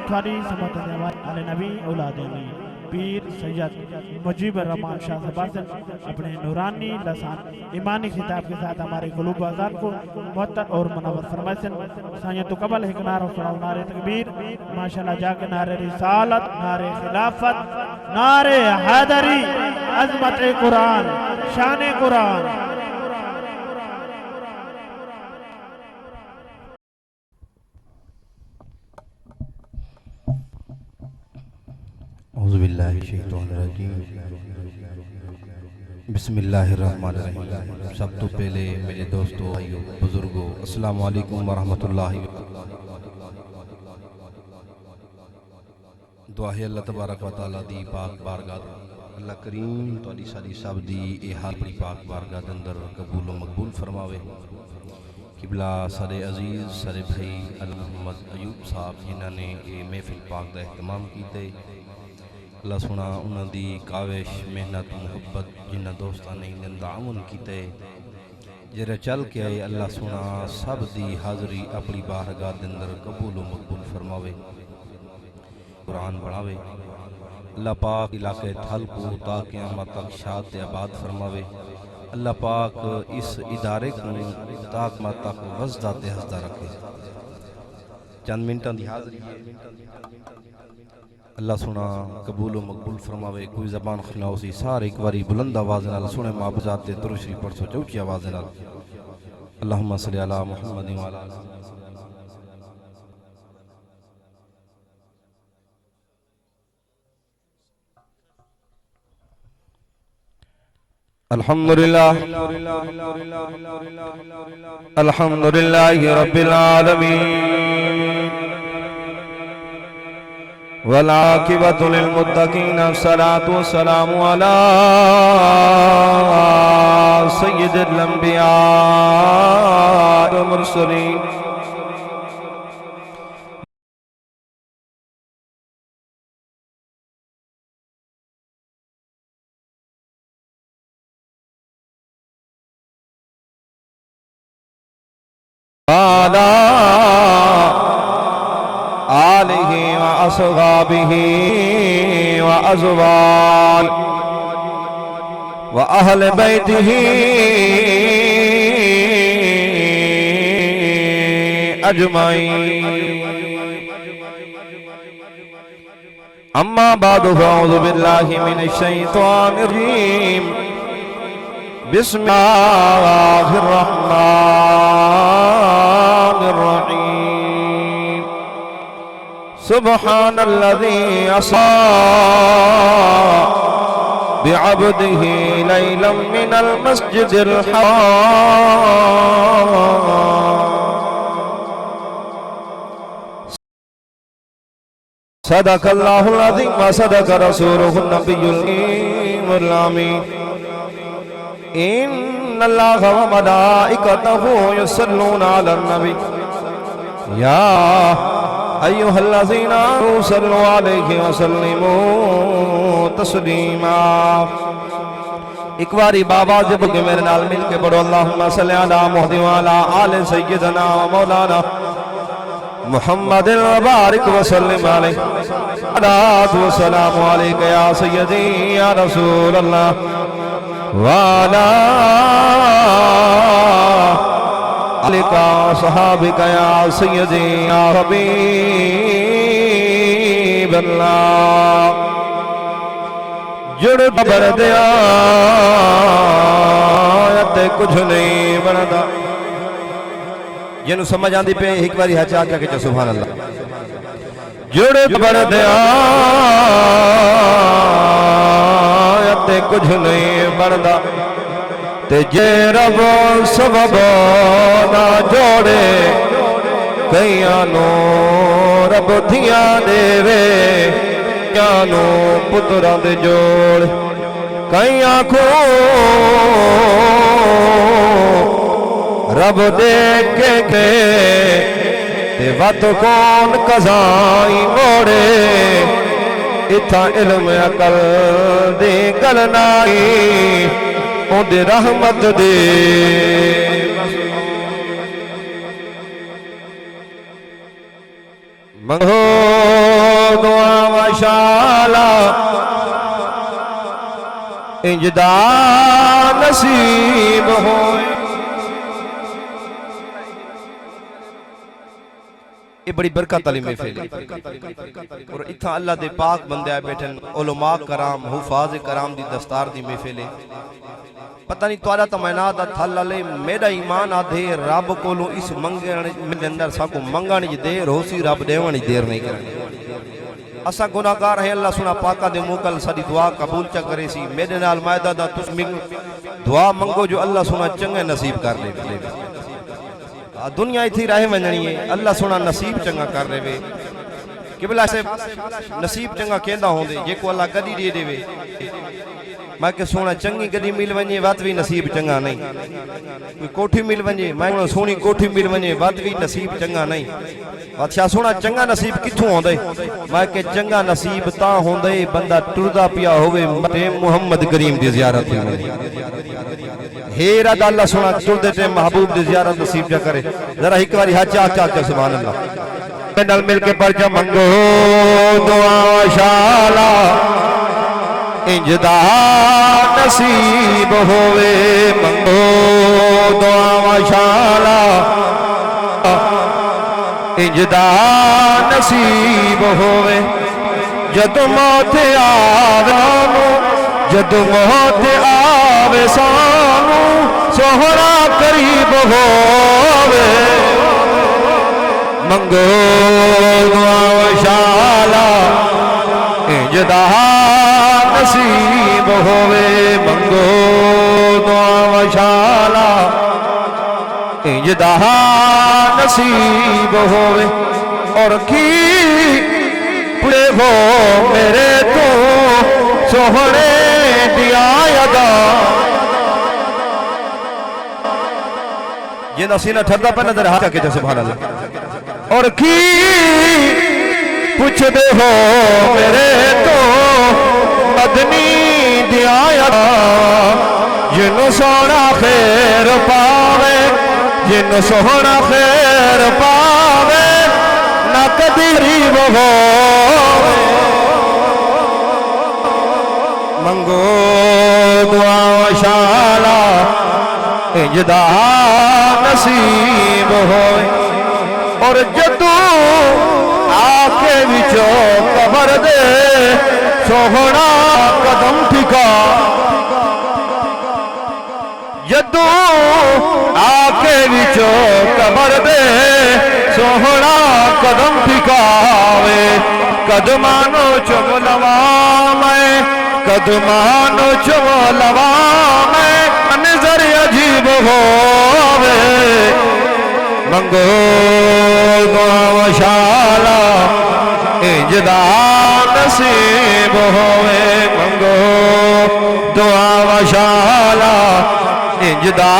تھوڑی سمت دیوان علی نبی اولاد علی پیر سید مجیب الرحمن شاہ صاحب اپنے نورانی لسان ایمانی خطاب کے ساتھ ہمارے قلوب آزاد کو معطر اور منور فرمائے سن سائیں تو قبل ایک نعرہ سناؤ نعرہ تکبیر ماشاءاللہ جا کے نعرہ رسالت نعرہ خلافت نعرہ حیدری عظمت قرآن شان قرآن اعوذ باللہ الشیطان الرجیم بسم اللہ الرحمن الرحیم سب تو پہلے میرے دوستو بھائیو بزرگو السلام علیکم ورحمۃ اللہ دعا ہے اللہ تبارک و تعالیٰ دی پاک بارگاہ اللہ کریم تواڈی ساری سب دی اے حال بڑی پاک بارگاہ دے اندر قبول و مقبول فرماوے قبلہ سارے عزیز سارے بھائی محمد ایوب صاحب جنہاں نے یہ محفل پاک دا اہتمام کیتے اللہ سونا انہاں دی کاوش محنت محبت جنہ دوستان نے انہاں تعاون کیتے جڑا چل کے آئے اللہ سونا سب دی حاضری اپنی بارگاہ دے اندر قبول و مقبول فرماوے قرآن بڑھاوے اللہ پاک علاقے تھل کو تا قیامت تک شاد آباد فرماوے اللہ پاک اس ادارے کو تا قیامت تک وزدہ تے ہزدہ رکھے چند منٹاں دی حاضری ہے اللہ سنا قبول و مقبول فرماوے کوئی زبان خلاؤ سی سارے ایک باری بلند آواز نال سنے معبوضات دے درود شریف پڑھ سو چوچی آواز نال اللہم صلی علی محمد وعلی الحمدللہ الحمدللہ رب العالمین والعاقبۃ للمتقین الصلاۃ والسلام علی سید الانبیاء والمرسلین وعلى آلہ وأصحابہ وأزواجہ وأہل بیتہ اجمعین اما بعد فاعوذ باللہ من الشیطان الرجیم بسم اللہ الرحمن الرحیم سبحان الذی اسری بعبده لیلا من المسجد الحرام صدق اللہ العظیم وصدق رسولہ النبی الامین ان اللہ وملائکتہ یصلون علی النبی یا ایہا الذین آمنوا صلوا علیہ وسلموا تسلیما ایک باری بابا جب کہ میرے نال مل کے پڑھو اللہم صلی علی محمد وعلی آل سیدنا و مولانا محمد وبارک وسلم علیہ الصلاۃ والسلام علیک یا سیدی یا رسول اللہ وعلى آلك وصحابك يا سيدي يا حبيب الله جڑ بر دیا تے کچھ نہیں بندا جنوں سمجھ آندی پے ایک باری ہاتھ آ کے سبحان اللہ جڑ بر دیا تے کچھ نہیں بندا تے جے رب سبب نہ جوڑے کئیاں نو رب دھیاں دے وے کئیاں نو پتراں دے جوڑ کئیاں کو رب دے کے تے وقت کون قضائی موڑے اتھا علم عقل دے گل نائی اون دے رحمت دے منگو دعا و شالا انجدا نصیب ہوئے. یہ بڑی برکت علی محفل ہے اور اتھا اللہ دے پاک بندے آئے بیٹھن علماء کرام حفاظ کرام دی دستار دی محفل ہے. پتہ نہیں توارا تمہینات تھالا لے میرا ایمان آدھے رب کولوں اس منگنے اندر ساکو منگانی جی دیر ہو سی رب دیوانی دیر نہیں کرنے. اسا گناہگار ہیں اللہ سنا پاکا دے موکل ساری دعا قبول چا کرے سی میرے نال مائدہ دا تس دعا منگو جو اللہ سنا چنگے نصیب کر لے. دنیا ہی تھی راہ ونجنی ہے اللہ سونا نصیب چنگا کر رہے وے قبلہ سے نصیب چنگا کہندا ہوں دے جے کو اللہ گدی دے دے وے میں کہ سونا چنگی گدی مل ونجے وات بھی نصیب چنگا نہیں. کوئی کوٹھی مل ونجے میں کہ سونی کوٹھی مل ونجے وات بھی نصیب چنگا نہیں. بادشاہ سونا چنگا نصیب کتھوں ہوں دے میں کہ چنگا نصیب تا ہوں دے بندہ ٹردا پیا ہوئے مٹے محمد کریم دی زیارت ہوئے. ہیرہ دا اللہ سونا ٹردے تے محبوب دی زیارت نصیب جا کرے. ذرا ایک باری ہاں چاہ سبحان اللہ پینڈل مل کے پرچہ منگو دعا شالا انجدا نصیب ہوئے. منگو دعا شالا انجدا نصیب ہوئے. جد موت آوانو جد موت آوے سانو سہرا قریب ہوئے. منگو دعا شالا انجدا نصیب ہوئے. منگو دعا شالا انجدا نصیب ہوئے. اور کی پڑے ہو میرے تو سوہنے دیا یدا یہ نسینہ ٹھردا پہ نظر ہاتھ کے جیسے سبحان اللہ. اور کی پوچھ دے ہو میرے تو مدنی دیا یدا جنو سونا خیر پاوے جنو سونا خیر پاوے نہ کدی ریب ہوئے. منگو دعا شالا انجدا نصیب ہوئے. اور جدو آکے وچو قبر دے سوہنا قدم ٹھکا جدو آکے وچو قبر دے سوہنا قدم ٹھکاوے. قدمانو چم لوا میں قدمانو چم لوا میں نظر عجیب ہوئے. منگو دعا شالا انجدا نصیب ہوئے. منگو دعا شالا انجدا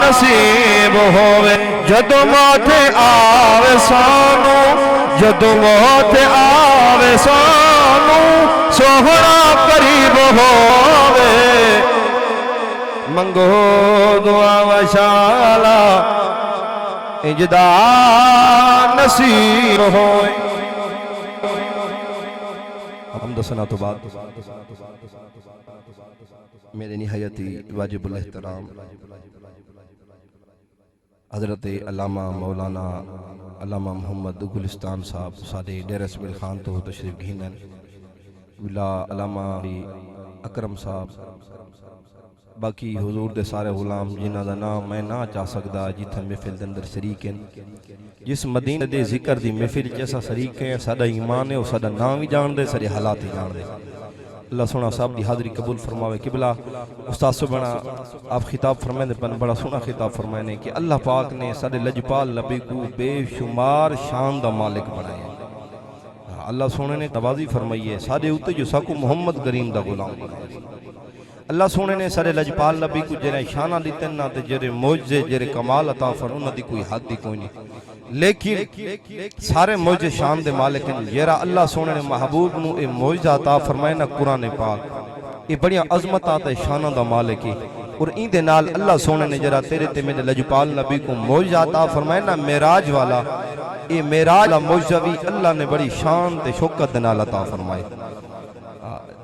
نصیب ہوئے. جدو موت آوے سانو جدو موت آوے سانو سوہنا قریب ہوئے. منگو دعا شالا انجدا نصیب ہوئے. حمد ثنا تو بعد میرے نہایتی واجب الاحترام حضرت علامہ مولانا علامہ محمد گلستان صاحب سادے ڈیرہ اسماعیل خان تو تشریف گھیندن. ولا علامہ اکرم صاحب باقی حضور دے سارے غلام جنہ دا نام میں نہ چاہ سکدا جتھا محفل دے اندر شریک ہیں. جس مدینہ دے ذکر دی محفل جیسا شریک ہیں ساڈا ایمان ہے اور ساڈا نام بھی جان دے سارے حالات ہی جان دے. اللہ سونا صاحب دی حاضری قبول فرماوے. قبلہ استاد سبحانہ آپ خطاب فرمائیں دے پن بڑا سونا خطاب فرمائیں کہ اللہ پاک نے سارے لجپال نبی کو بے شمار شان دا مالک بنائے. اللہ سونے نے نوازی فرمائی ہے سارے اوتے جو ساکو محمد کریم دا غلام بنائے. اللہ سونے نے سارے لجپال نبی کو جرے شانہ دیتے نہ تے جرے موجزے جرے کمال عطا فرمانے دی کوئی حد دی کوئی نہیں. لیکن سارے موجزے شان دے مالک ہیں. جرا اللہ سونے نے محبوب نو اے موجزہ عطا فرمائے نا قرآن پاک یہ بڑیاں عظمت آتا ہے شانہ دا مالک ہے. اور این دے نال اللہ سونے نے جرا تیرے تے میرے لجپال نبی کو معجزہ عطا فرمائے نا معراج والا، اے معراج والا معجزہ بھی اللہ نے بڑی شان تے شوکت دے نال عطا فرمائے۔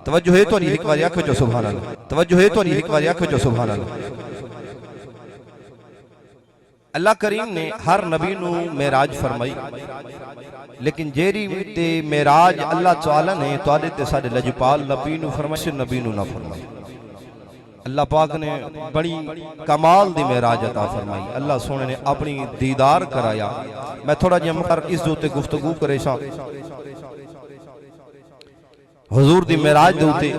توجہ ہے تو نہیں ایک بار آکھو جو سبحان اللہ، توجہ ہے تو نہیں ایک بار آکھو جو سبحان اللہ۔ اللہ کریم نے ہر نبی نو معراج فرمائی، لیکن جیری تے معراج اللہ تعالی نے تواڈے تے ساڈے لجپال نبی نو فرمائی، سے نبی نو نہ فرمائی۔ اللہ پاک نے بڑی کمال دی معراج عطا فرمائی، اللہ سونے نے اپنی دیدار کرایا۔ میں تھوڑا جہا مقر اس دوتے گفتگو کرے سا حضور دی معراج دوتے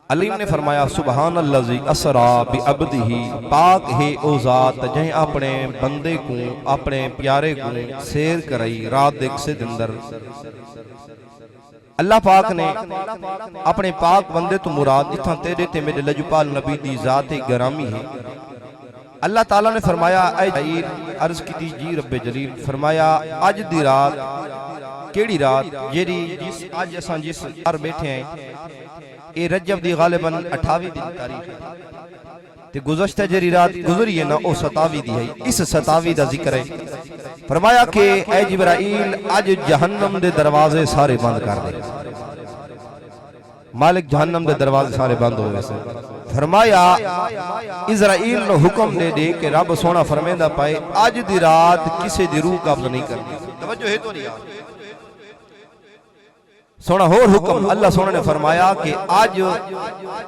علیم نے فرمایا سبحان اللذی اسرا بعبدہ، پاک ہے او ذات جہیں اپنے بندے کو اپنے پیارے کو سیر کرائی رات دیکھ سے دندر۔ اللہ پاک نے اپنے پاک بندے تو مراد اتھاں تیرے تے میرے لجپال نبی دی ذات گرامی ہے۔ اللہ تعالیٰ نے فرمایا اے جلیل، عرض کی دی جی رب جلیل، فرمایا آج دی رات کیڑی رات جیری جس آج اساں جس بار بیٹھے ہیں اے رجب دی غالباً 28 دی تاریخ ہے تے گزشتہ جیری رات گزری ہے نا او 27 دی ہے، اس 27 دا ذکر ہے۔ فرمایا کہ اے جبرائیل آج جہنم دے دروازے سارے بند کر دے، مالک جہنم دے دروازے سارے بند ہوئے سے۔ فرمایا اسرائیل نے حکم دے دے کہ رب سونا فرمیندہ پائے آج دی رات کسے دی روح قبض نہیں کرنی۔ توجہ ہے تو نہیں آج سونا ہور حکم اللہ سونا نے فرمایا کہ آج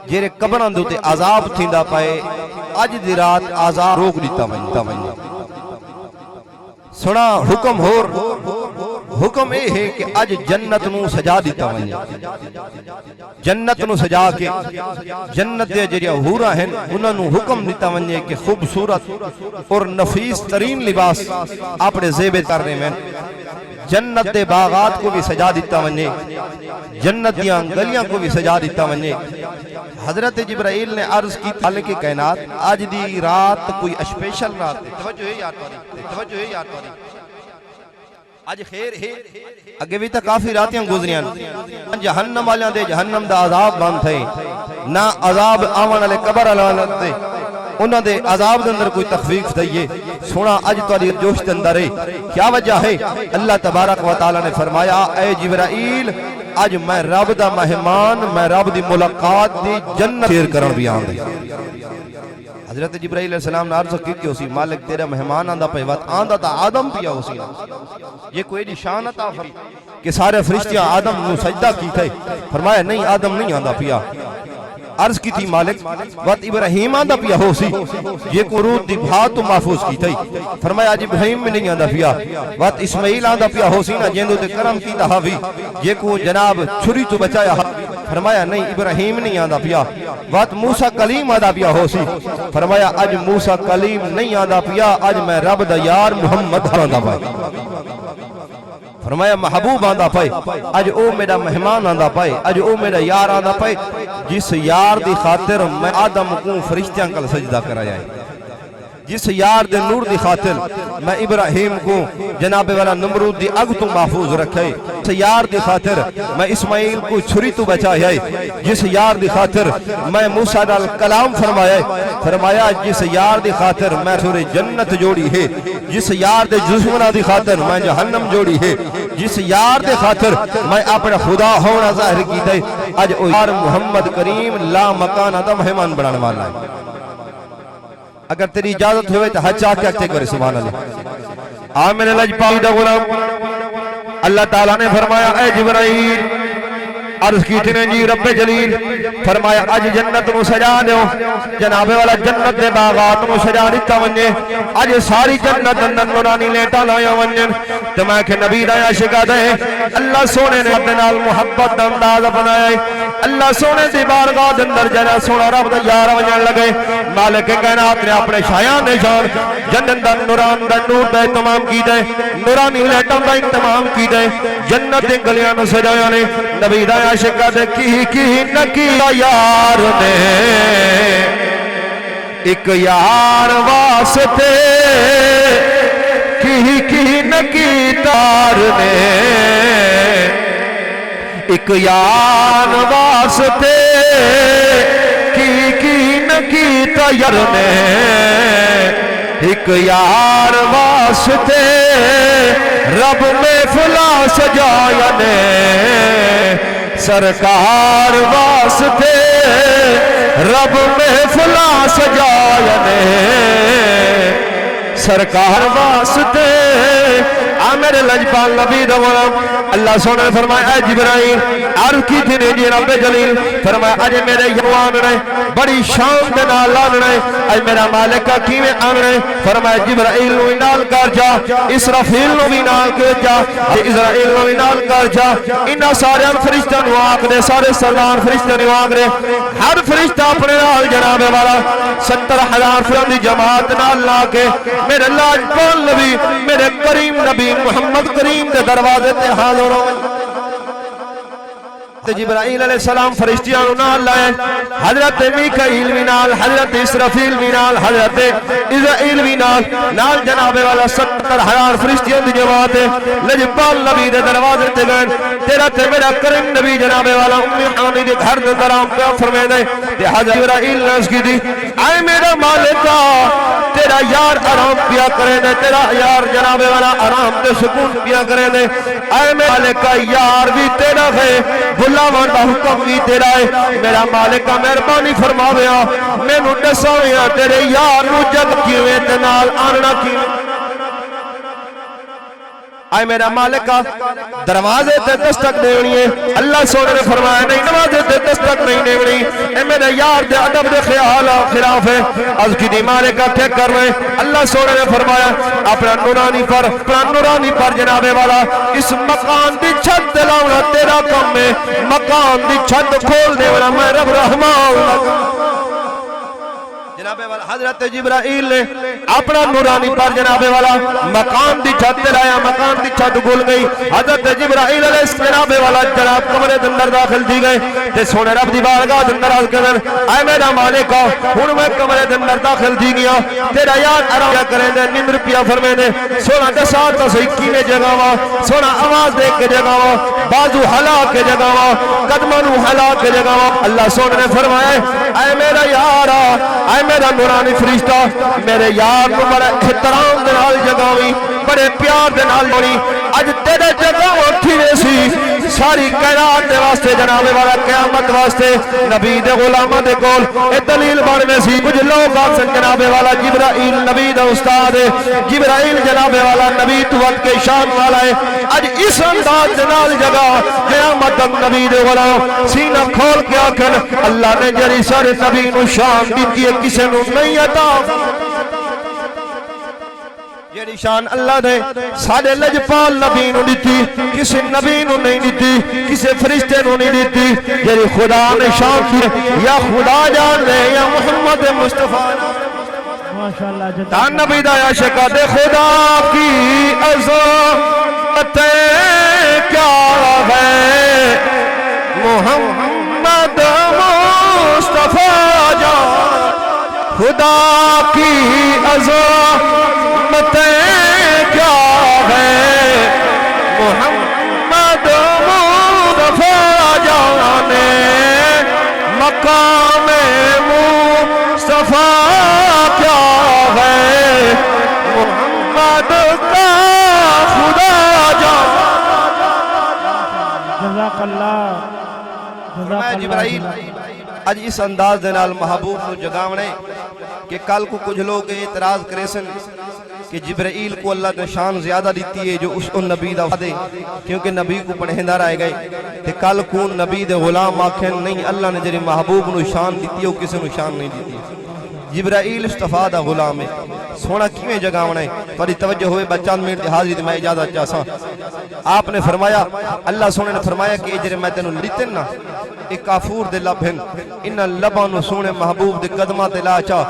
جیرے قبران دوتے عذاب تھیندہ پائے آج دی رات عذاب روک دیتا ونجا۔ سونا حکم ہور حکم اے ہے کہ آج جنت نو سجا دیتا ونجا، جنت نو سجا کے جنت دے جریہ ہورا ہیں انہوں نے حکم دیتا ونجے کہ خوبصورت اور نفیس ترین لباس اپنے زیبے کرنے میں جنت دے باغات کو بھی سجا دیتا ونجے، جنت دیاں گلیاں کو بھی سجا دیتا ونجے۔ حضرت جبرائیل نے عرض کی خالق کائنات آج دی رات کوئی اسپیشل رات ہے، توجہ ہے یاد پاری، توجہ ہے یاد پاری، آج خیر ہے۔ اگے بھی تا کافی راتیاں گزریاں جہنم والیاں دے جہنم دا عذاب بند تھے، نہ عذاب آوان علی قبر علالت دے انہوں دے عذاب دے اندر کوئی تخفیف دئیے۔ سونا آج تو علی جوش دے اندر ہے، کیا وجہ ہے؟ اللہ تبارک و تعالی نے فرمایا اے جبرائیل آج میں رب دا مہمان، میں رب دی ملاقات دی جنت شیر کرن بھی آن دے۔ حضرت جبرائیل علیہ السلام نے عرض کی کہ اسی مالک تیرا مہمان آندہ پہ وقت آندہ تا آدم پیا اسی نا، یہ کوئی نشان عطا فرمائی کہ سارے فرشتیاں آدم نو سجدہ کی تھے، فرمایا نہیں آدم نہیں آندہ پیا۔ عرض کی تھی مالک وقت ابراہیم آندہ پیا ہو سی، یہ کو روح دی بھات تو محفوظ کی تھی، فرمایا آج ابراہیم میں نہیں آندہ پیا۔ وقت اسماعیل آندہ پیا ہو سی نا جیندو تے کرم کی تحاوی، یہ کو جناب چھری تو بچایا، فرمایا نہیں ابراہیم نہیں آندہ پیا۔ وقت موسیٰ کلیم آندہ پیا ہو سی، فرمایا آج موسیٰ کلیم نہیں آندہ پیا، آج میں رب دا یار محمد آندہ پائے، فرمایا محبوب آندہ پائے، آج او میرا مہمان آندہ پائے، آج او میرا یار آندہ پائے، جس یار دی خاطر میں آدم کو فرشتیاں کل سجدہ کرایا ہے، جس یار دے نور دی خاطر میں ابراہیم کو جناب والا نمرود دی اگ تو محفوظ رکھے، جس یار دی خاطر میں اسماعیل کو چھری تو بچایا ہے، جس یار دی خاطر میں موسیٰ نال کلام فرمایا ہے، فرمایا جس یار دی خاطر میں سورہ جنت جوڑی ہے، جس یار دے دشمنہ دی خاطر میں جہنم جوڑی ہے، جس یار دے خاطر میں اپنے خدا ہونا ظاہر کی دے، آج او یار محمد کریم لا مکان دا مہمان بنانے والا ہے۔ اگر تیری اجازت ہوئے تو حج چاہ کے کرے سبحان اللہ۔ آمین لجپال دا غلام اللہ تعالیٰ نے فرمایا اے جبرائیل عرض کی تھی جی رب جلیل، فرمایا آج جنت نو سجا دیو، جناب والا جنت دے باغات نو سجا دیتا ونجے، آج ساری جنت اندر نورانی لیٹا لایا ونجن، تو میں کہ نبی دا عاشقہ دے اللہ سونے نے اپنے نال محبت دا انداز بنایا ہے، اللہ سونے دی بارگاہ دے اندر جنا سونا رب دا یار ونجن لگے، مالک کائنات نے اپنے شایان نشان جنت دا نوران دا نور دا اہتمام کی دے، نورانی لیٹا دا اہتمام کی دے، جنت دے گلیاں نو سجایا نے، نبی دا عاشقہ دے کی نکی یار نے ایک یار واسطے کی نکی تار نے ایک یار واسطے کی نکیتا یرنے ایک یار واسطے رب میں فلا سجایا نے سرکار واسطے رب میں فلا سجایا نے سرکار واسطے میرے لجپال نبی دا غلام اللہ سونے نے فرمایا اے جبرائیل عرض کی تھی نے جی رب جلیل فرمایا اج میرے یوان نے بڑی شان دے نال آنے اج میرا مالک کیویں آنے فرمایا جبرائیل نو نال کر جا اسرافیل نو بھی نال کر جا اسرائیل نو بھی نال کر جا انہاں سارے فرشتیاں نو آکھ دے سارے سردار فرشتیاں نو آکھ دے ہر فرشتہ اپنے نال جناب والا 70,000 فرشتوں دی جماعت نال لا کے میرے لاجپال نبی میرے کریم نبی محمد کریم دے دروازے تے حاضر ہو تے جبرائیل علیہ السلام فرشتیاں نو نال لائے حضرت میکائیل بھی نال حضرت اسرافیل بھی نال حضرت اسرائیل بھی نال جناب والا 70,000 فرشتیاں دی جماعت لجپال نبی دے دروازے تے گئے تیرا تے میرا کریم نبی جناب والا ام حانی دے گھر دے درام پہ فرمائے دے تے حضرت جبرائیل نے اس کی دی اے میرا مالکا تیرا یار آرام پیا کرے دے تیرا یار جناب والا آرام دے سکون پیا کرے دے اے میرا مالکا یار بھی تیرا ہے بلاوان دا حکم بھی تیرا ہے میرا مالکا مہربانی فرماویا میں نو دساویا تیرے یار نو جگ کیویں تے نال آننا کیویں آئے میرا مالکہ دروازے تے دستک دیونی ہے اللہ سونے نے فرمایا نہیں دروازے تے دستک نہیں دیونی اے میرے یار دے ادب دے خیال خلاف ہے از کی دی مالکہ کیا کر رہے اللہ سونے نے فرمایا اپنا نورانی پر جناب والا اس مکان دی چھت دلاؤنا تیرا کم میں مکان دی چھت کھول دے والا میں رب رحمان جناب والا حضرت جبرائیل نے اپنا نورانی پر جناب والا مکان دی چھت لایا مکان دی چھت گل گئی حضرت جبرائیل علیہ جناب والا جناب کمرے دے اندر داخل دی گئے تے سونے رب دی بارگاہ دے اندر عرض کرن اے میرا مالک ہن میں کمرے دے اندر داخل دی گیا تیرا یاد آرام کرے دے نمر پیا فرمے دے سونا دسا تو صحیح کیویں جگاواں سونا آواز دے کے جگاواں بازو ہلا کے جگاواں قدماں نو ہلا کے جگاواں اللہ سونے نے فرمایا اے میرا یار اے میرا نورانی فرشتہ میرے یار کو بڑے احترام دے نال جگاویں بڑے پیار دے نال بڑی اج تیرے جگہ اٹھی ویسی ساری کائنات دے واسطے جناب والا قیامت واسطے نبی دے غلاماں دے کول اے دلیل بن ویسی کچھ لوگ آکھن جناب والا جبرائیل نبی دا استاد ہے جبرائیل جناب والا نبی تو وقت کے شان والا ہے اج اس انداز دے نال جگہ قیامت تک نبی دے غلام سینہ کھول کے آکھن اللہ نے جڑی سارے نبی نو شان دتی ہے کسے نو نہیں عطا جیڑی شان اللہ نے سارے لجپال نبی نو دیتی کسی نبی نو نہیں دیتی کسی فرشتے نو نہیں دیتی جیڑی خدا نے شان کی یا خدا جان دے یا محمد مصطفیٰ ماشاءاللہ تان نبی دا یا شکا دے خدا کی عظمت کیا ہے محمد مصطفیٰ جان خدا کی عظمت کیا ہے محمد مصطفیٰ جان مقام مصطفیٰ کیا ہے محمد کا خدا جان جزاک اللہ فرمایا جبرائیل اج اس انداز دے نال محبوب نو جگاونے کہ کل کو کچھ لوگ اعتراض کرے سن کہ جبرائیل کو اللہ نے شان زیادہ دیتی ہے جو اس نبی دا وعدے کیونکہ نبی کو پڑھیندہ رائے گئے کہ کل کو نبی دے غلام آکھیں نہیں اللہ نے جڑی محبوب نو شان دیتی ہے وہ کسی نو شان نہیں دیتی جبرائیل استفا دا غلام ہے سونا کیویں جگاونا ہے تھوڑی توجہ ہوئے بچان منٹ حاضری دی میں اجازت چاہساں آپ نے فرمایا اللہ سونے نے فرمایا کہ اجرے میں تینوں لیتن نا ایک کافور دے لبھن انہاں لباں نو سونے محبوب دے قدماں تے لا چا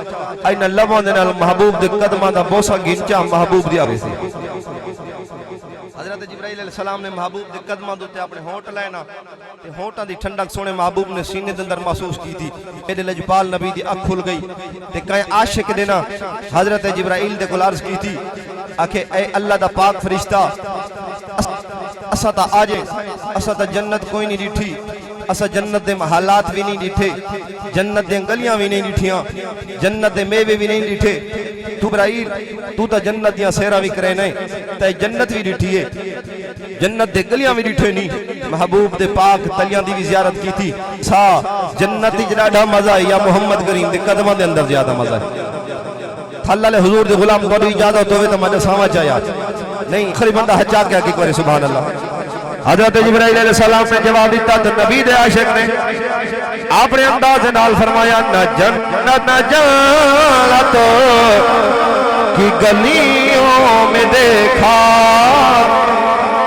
انہاں لباں دے نال محبوب دے قدماں دا بوسا گھنچا محبوب دی آوے سی حضرت جبرائیل علیہ السلام نے محبوب دے قدماں دوتے اپنے ہونٹ لینا تے ہونٹاں دی ٹھنڈک سونے محبوب نے سینے دے اندر محسوس کی تھی میرے لجپال نبی دی اکھ کھل گئی تے کہیں عاشق دینا حضرت جبرائیل دے کول عرض کی تھی آکھے اے اللہ دا پاک فرشتہ اسا تا آجے اسا تا جنت کوئی نہیں ڈیٹھی اسا جنت دے محلات بھی نہیں ڈٹھے جنت دے گلیاں بھی نہیں ڈٹھیاں جنت دے میوے بھی نہیں ڈٹھے تو ابراہیل تو تا جنت دیاں سیرا بھی کرے نہیں تے جنت بھی ڈٹھی ہے جنت دے گلیاں بھی ڈٹھے نہیں محبوب دے پاک تلیاں دی بھی زیارت کی تھی سا جنت دی جڑا مزہ ہے یا محمد کریم دے قدماں دے اندر زیادہ مزہ ہے اللہ لے حضور دے غلام کو اجازت ہوئے تو میں سامع چاہیا نہیں خری بندہ حجا کیا کی کرے سبحان اللہ حضرت جبرائیل علیہ السلام نے جواب دیتا تو نبی دے عاشق نے آپ نے انداز نال فرمایا نہ جنت نہ جنت کی گلیوں میں دیکھا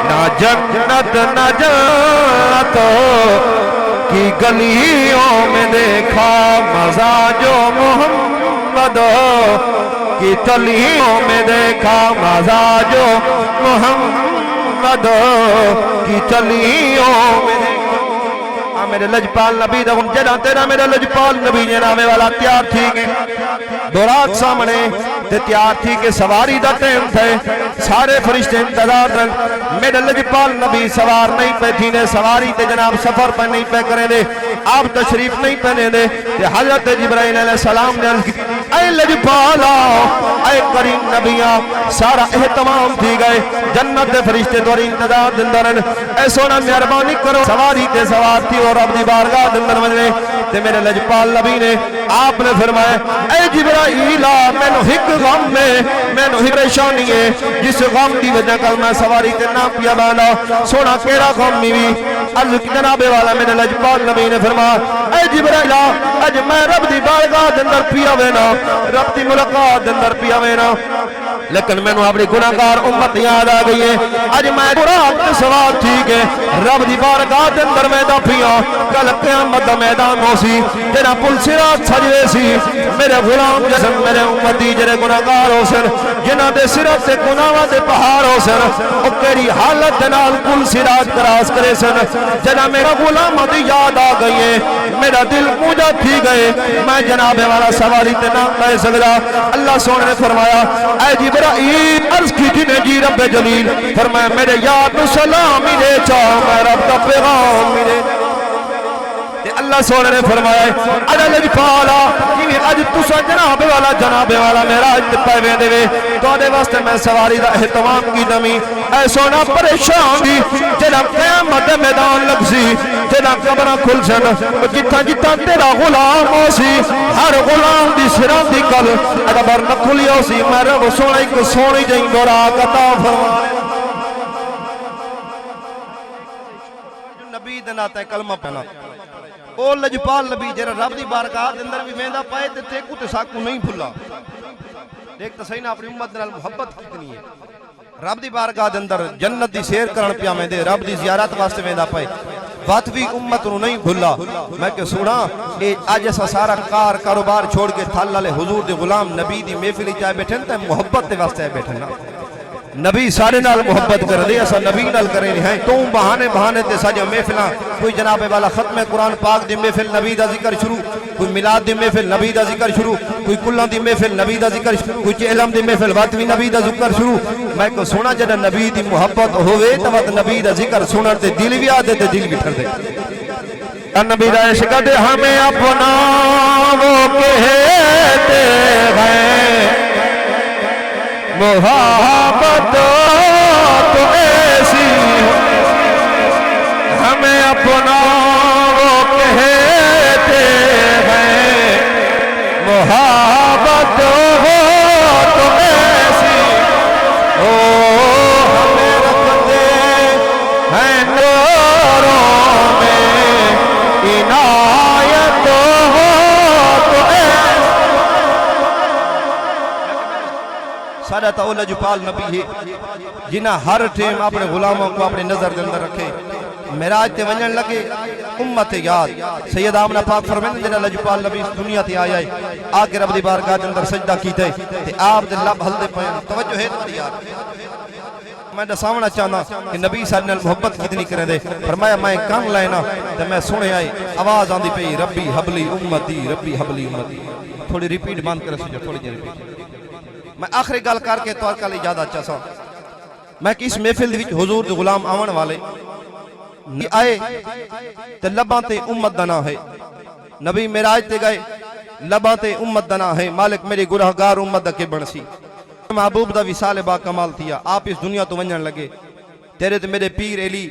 نہ جنت نہ جنت کی گلیوں میں دیکھا مزہ جو محمد کی تلیوں میں دیکھا مزہ جو محمد کی تلیوں میں دیکھا میرے لجپال نبی دا جنا تیرا میرا لجپال نبی جنامے والا تیار تھی گے دورات سامنے تے تیار تھی کہ سواری دا ٹیم تھے سارے فرشتے انتظار رن میرے لجپال نبی سوار نہیں پہ تھی نے سواری تے جناب سفر پہ نہیں پہ کریں دے آپ تشریف نہیں پہنے دے تے حضرت جبرائیل علیہ السلام نے عرض کی اے لجپالا اے کریم نبیاں سارا اہتمام تھی گئے جنت دے فرشتے دوری انتظار دندرن اے سونا مہربانی کرو سواری تے سوار تھی اور رب دی بارگاہ دندر مجھے تے میرے لجپال نبی نے آپ نے فرمایا اے جبرائیلہ میں نو ہک غم میں ہک پریشانی ہے جس غم دی وجہ کل میں سواری تے نہ پیا بانا سونا کیڑا غم بھی عرض کی جنابے والا میرے لجپال نبی نے فرمایا اے جبرائیلہ اج میں رب دی بارگاہ دندر پیا وینا رب دی ملاقات دندر پیا وینا لیکن میں نو اپنی گناہگار امت یاد آ گئی ہے اج میں قرآن کے سوال ٹھیک ہے رب دی بارگاہ دندر میدان پیا کل قیامت دا میدان ہو سی تیرا پل صراط سجوے سی میرے غلام جسم میرے امتی جرے گناہگار ہو سن جنہ دے صراط سے گناہاں دے پہاڑ ہو سن او تیری حالت دنال پل صراط کراس کرے سن جنہ میرا غلام دی یاد آ گئی ہے میرا دل موجہ تھی گئے میں جناب والا سواری تے نہ لے سکدا اللہ سونے نے فرمایا اے جبرائیل عرض کی جنہیں جی رب جلیل فرمایا میرے یاد سلام ملے چاہ میں رب کا پیغام ملے اللہ سونے نے فرمایا اجا لجپالا جی اج تسا جناب والا میرا اج پاویں دے تو دے واسطے میں سواری دا اہتمام کی دمی اے سونا پریشان دی جڑا قیامت دے میدان لگ سی جڑا قبراں کھل سن جتھاں جتھاں تیرا غلام ہو سی ہر غلام دی سراں دی کل اگر نہ کھلیو سی میں رب سونے کو سونی جئی دورا عطا فرما نبی دے ناتے کلمہ پڑھنا او لجپال نبی جرا رب دی بارگاہ دے اندر بھی ویندا پائے تے تیکو تے ساکو نہیں بھلا دیکھ تے صحیح نا اپنی امت نال محبت کتنی ہے رب دی بارگاہ دے اندر جنت دی سیر کرن پیا ویندے رب دی زیارت واسطے ویندا پائے بات بھی امت نو نہیں بھلا میں کہ سنا اے اج اسا سارا کاروبار چھوڑ کے تھل والے حضور دے غلام نبی دی محفل چائے بیٹھن تے محبت دے واسطے بیٹھن نا نبی سارے نال محبت کر دے اسا نبی نال کرے نہیں ہیں تو بہانے تے ساجا محفلاں کوئی جناب والا ختم قرآن پاک دی محفل نبی دا ذکر شروع کوئی میلاد دی محفل نبی دا ذکر شروع کوئی کلاں دی محفل نبی دا ذکر شروع کوئی علم دی محفل واتوی نبی دا ذکر شروع میں کو سونا جڑا نبی دی محبت ہوے تے وقت نبی دا ذکر سنن تے دل وی آدے تے دل بھی ٹھر دے نبی دا عشق دے ہمیں اپنا وہ کہتے ہیں محبت تو ایسی ہمیں اپنا وہ کہتے ہیں محبت ہو تو ایسی ہو ہمیں رکھتے ہیں نوروں میں عنایت ہو تو ایسی سادہ اولا جپال نبی ہے جنہ ہر ٹیم اپنے غلاموں کو اپنے نظر دے اندر رکھے معراج تے ونجن لگے امت یاد سید آمنہ پاک فرمائیں جنہ لجپال نبی دنیا تے آیا ہے آگے رب دی بارگاہ دے اندر سجدہ کیتے تے آپ دے لب ہل دے پائیں توجہ ہے تمہاری یاد میں دساونا چاہنا کہ نبی صلی اللہ علیہ وسلم محبت کتنی کریں دے فرمایا میں کان لائنا تے میں سنے آئی آواز آن دی پئی ربی حبلی امتی ربی حبلی امتی تھوڑی ریپیٹ بند کر سجا تھوڑی جی ریپیٹ میں آخری گل کر کے توار کل اجازت چاہتا میں کہ اس محفل دی وچ حضور دے غلام آون والے آئے تے لباں تے امت دا نام ہے نبی معراج تے گئے لباں تے امت دا نام ہے مالک میری گناہگار امت دا کے بنسی محبوب دا وصال با کمال تھیا آپ اس دنیا تو ونجن لگے تیرے تے میرے پیر علی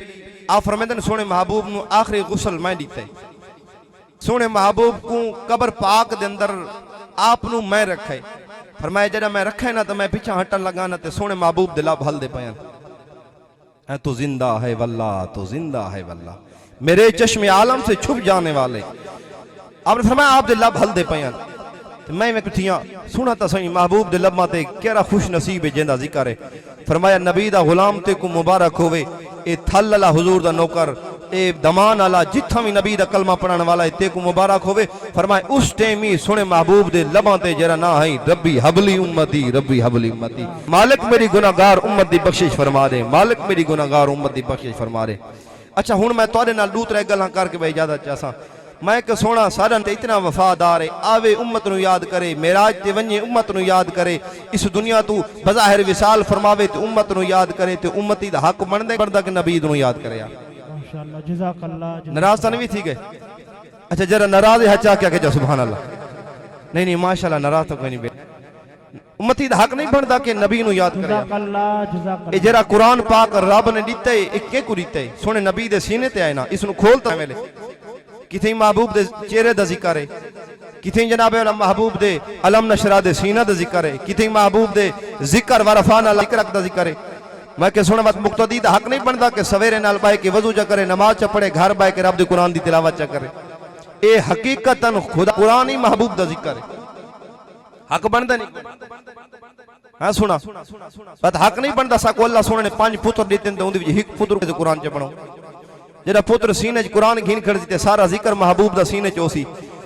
آپ فرمیندن سونے محبوب نو آخری غسل میں دیتا ہے سونے محبوب کو قبر پاک دے اندر آپ نو میں رکھے فرمایا جڑا میں رکھے نا تو میں پیچھے ہٹن لگانا تے سونے محبوب دلا بھل دے پیان اے تو زندہ ہے واللہ تو زندہ ہے واللہ میرے چشم عالم سے چھپ جانے والے آپ نے فرمایا آپ دلا بھل دے پیان میں کتھیاں سونا تا سہی محبوب دے لباں تے کیڑا خوش نصیب ہے جیندا ذکر ہے فرمایا نبی دا غلام تے کو مبارک ہوئے اے تھل اللہ حضور دا نوکر اے دمان اللہ جتھا بھی نبی دا کلمہ پڑھانے والا ہے تے کو مبارک ہوئے فرمایا اس ٹیمی سونے محبوب دے لباں تے جرا نہ ہے ربی حبلی امتی مالک میری گناہگار امت دی بخشش فرما دے مالک میری گناہگار امت دی بخشش فرما دے اچھا ہن میں تواڈے نال دوسرے گلاں کر کے بے اجازت چاہساں میں کہ سونا سارا تے اتنا وفادار ہے آوے امت نو یاد کرے معراج تے ونجے امت نو یاد کرے اس دنیا تو بظاہر وصال فرماوے تے امت نو یاد کرے تے امتی دا حق بندا کہ نبی نو یاد کرے ماشاءاللہ جزاک اللہ ناراض تو نہیں تھی گئے اچھا جرا ناراض ہے چاہ کیا کہ سبحان اللہ نہیں ماشاءاللہ ناراض تو کوئی نہیں بیٹھے امتی دا حق نہیں بندا کہ نبی نو یاد کرے جزاک اللہ اے جرا قرآن پاک رب نے دیتا ہے ایک کے کو دیتا ہے سونے نبی دے سینے تے آئے نا اس نو کھولتا ہے کتھیں محبوب دے چہرے دا ذکر ہے کتھیں جناب محبوب دے علم نشرہ دے سینہ دا ذکر ہے کتھیں محبوب دے ذکر ورفان ذکرک دا ذکر ہے میں کہ سونے وقت مقتدی دا حق نہیں بندا کہ سویرے نال بائے کے وضو جا کرے نماز چا پڑھے گھر بائے کے رب دے قرآن دی تلاوت چا کرے اے حقیقتاً خدا قرآن ہی محبوب دا ذکر ہے حق بندا نہیں ہاں سونا بات حق نہیں بندا سا کو اللہ سونے نے 5 پتر دیتے ہیں ان دی ایک پتر کے قرآن چا پڑھو جڑا پتر سینے چ قرآن گھن کھڑ تے سارا ذکر محبوب دا سینے چ ہوسی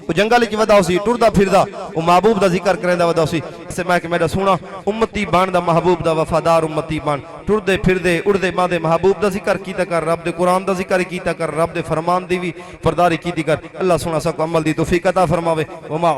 وہ جنگل وچ ودا ہوسی ٹردا پھردا وہ محبوب دا ذکر کریندا ودا ہوسی اس میں کہ میرا سونا امتی بان دا محبوب دا وفادار امتی بان ٹردے پھردے اڑدے ماندے محبوب دا ذکر کیتا کر رب دے قرآن دا ذکر کیتا کر رب دے فرمان دی وی پرداری کیتی کر اللہ سونا سب کو عمل دی توفیق عطا فرماوے وما